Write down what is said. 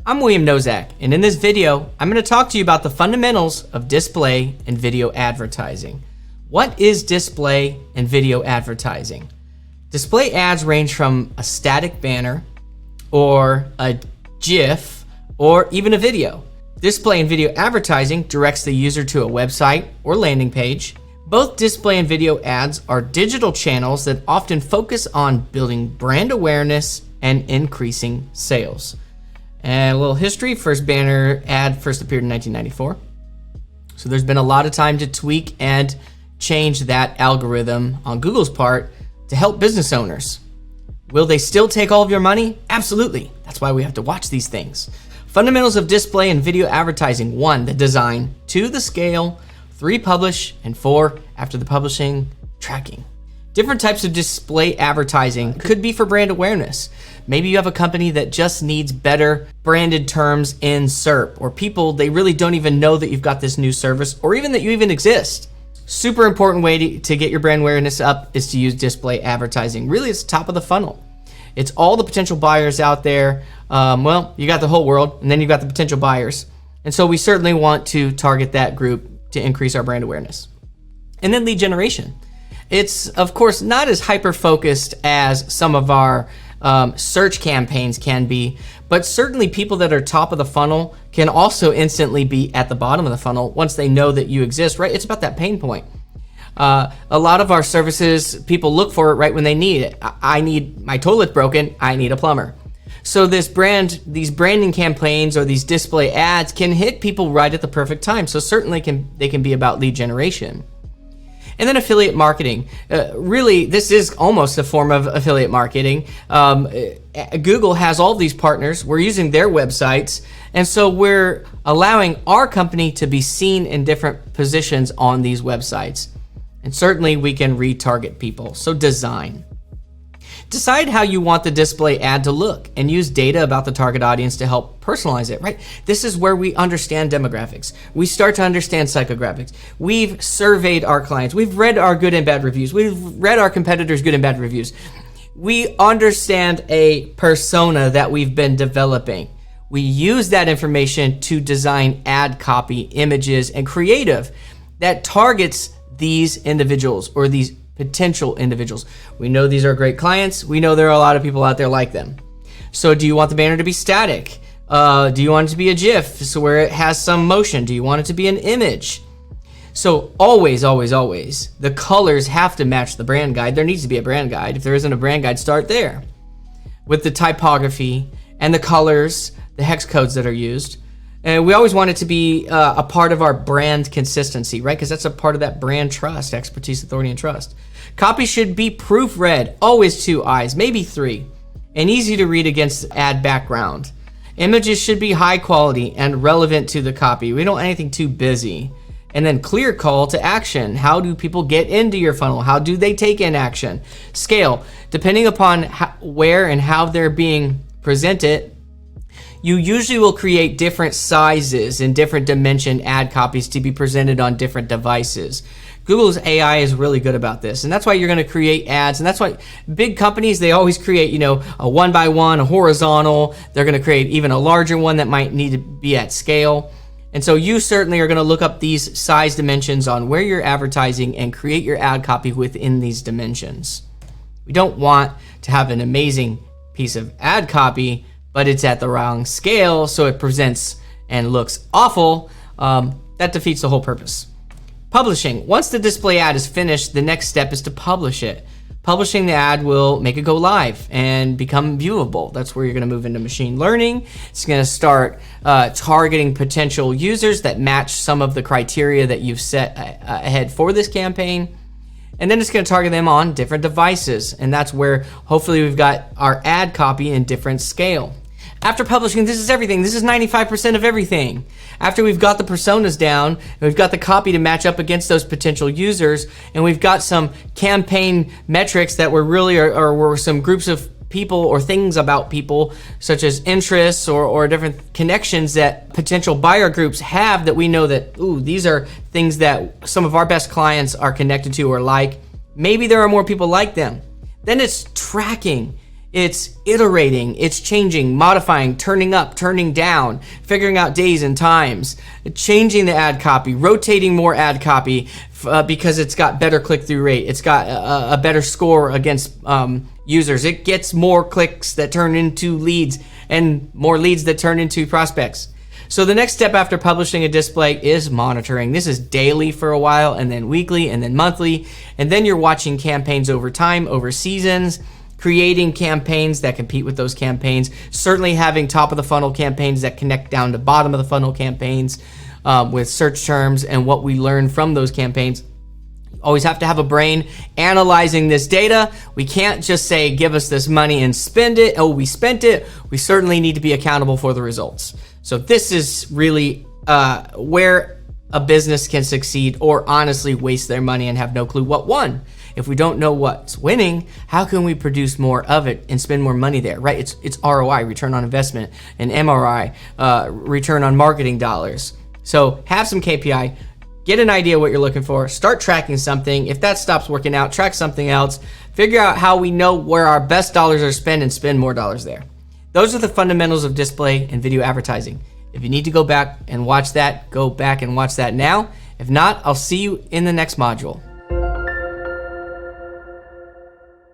I'm William Nozak, and in this video, I'm going to talk to you about the fundamentals of display and video advertising. What is display and video advertising? Display ads range from a static banner, or a GIF, or even a video. Display and video advertising directs the user to a website or landing page. Both display and video ads are digital channels that often focus on building brand awareness and increasing sales. And a little history, first banner ad first appeared in 1994. So there's been a lot of time to tweak and change that algorithm on Google's part to help business owners. Will they still take all of your money? Absolutely. That's why we have to watch these things. Fundamentals of display and video advertising. 1, the design. 2, the scale. 3, publish. And 4, after the publishing, tracking. Different types of display advertising could be for brand awareness. Maybe you have a company that just needs better branded terms in SERP, or people, they really don't even know that you've got this new service, or even that you even exist. Super important way to get your brand awareness up is to use display advertising. Really, it's top of the funnel. It's all the potential buyers out there. Well, you got the whole world, and then you've got the potential buyers. And so we certainly want to target that group to increase our brand awareness. And then lead generation. It's, of course, not as hyper-focused as some of our search campaigns can be, but certainly people that are top of the funnel can also instantly be at the bottom of the funnel once they know that you exist, right? It's about that pain point. A lot of our services, people look for it right when they need it. I need my toilet broken, I need a plumber. So these branding campaigns or these display ads can hit people right at the perfect time. So certainly they can be about lead generation. And then affiliate marketing. Really, this is almost a form of affiliate marketing. Google has all these partners. We're using their websites. And so we're allowing our company to be seen in different positions on these websites. And certainly we can retarget people. So design. Decide how you want the display ad to look and use data about the target audience to help personalize it, right? This is where we understand demographics. We start to understand psychographics. We've surveyed our clients. We've read our good and bad reviews. We've read our competitors' good and bad reviews. We understand a persona that we've been developing. We use that information to design ad copy, images, and creative that targets these individuals or these potential individuals. We know these are great clients. We know there are a lot of people out there like them. So do you want the banner to be static? Do you want it to be a GIF, so where it has some motion? Do you want it to be an image? So always, always, always, the colors have to match the brand guide. There needs to be a brand guide. If there isn't a brand guide, start there. With the typography and the colors, the hex codes that are used. And we always want it to be a part of our brand consistency, right? Because that's a part of that brand trust, expertise, authority, and trust. Copy should be proofread, always 2 eyes, maybe 3, and easy to read against ad background. Images should be high quality and relevant to the copy. We don't want anything too busy. And then clear call to action. How do people get into your funnel? How do they take in action? Scale, depending upon where and how they're being presented, you usually will create different sizes and different dimension ad copies to be presented on different devices. Google's AI is really good about this, and that's why you're going to create ads, and that's why big companies, they always create, a 1x1, a horizontal. They're going to create even a larger one that might need to be at scale. And so you certainly are going to look up these size dimensions on where you're advertising and create your ad copy within these dimensions. We don't want to have an amazing piece of ad copy, but it's at the wrong scale, so it presents and looks awful. That defeats the whole purpose. Publishing. Once the display ad is finished, the next step is to publish it. Publishing the ad will make it go live and become viewable. That's where you're going to move into machine learning. It's going to start targeting potential users that match some of the criteria that you've set ahead for this campaign. And then it's going to target them on different devices. And that's where hopefully we've got our ad copy in different scale. After publishing, this is everything. This is 95% of everything. After we've got the personas down, we've got the copy to match up against those potential users, and we've got some campaign metrics that were really, or were some groups of people or things about people, such as interests or different connections that potential buyer groups have that we know that, these are things that some of our best clients are connected to or like. Maybe there are more people like them. Then it's tracking. It's iterating, it's changing, modifying, turning up, turning down, figuring out days and times, changing the ad copy, rotating more ad copy because it's got better click-through rate. It's got a better score against users. It gets more clicks that turn into leads and more leads that turn into prospects. So the next step after publishing a display is monitoring. This is daily for a while, and then weekly, and then monthly, and then you're watching campaigns over time, over seasons, creating campaigns that compete with those campaigns, certainly having top of the funnel campaigns that connect down to bottom of the funnel campaigns with search terms and what we learn from those campaigns. Always have to have a brain analyzing this data. We can't just say, give us this money and spend it. Oh, we spent it. We certainly need to be accountable for the results. So this is really where a business can succeed or honestly waste their money and have no clue what won. If we don't know what's winning, how can we produce more of it and spend more money there, right? It's ROI, return on investment, and MRI, return on marketing dollars. So have some KPI, get an idea what you're looking for, start tracking something. If that stops working out, track something else, figure out how we know where our best dollars are spent and spend more dollars there. Those are the fundamentals of display and video advertising. If you need to go back and watch that, go back and watch that now. If not, I'll see you in the next module.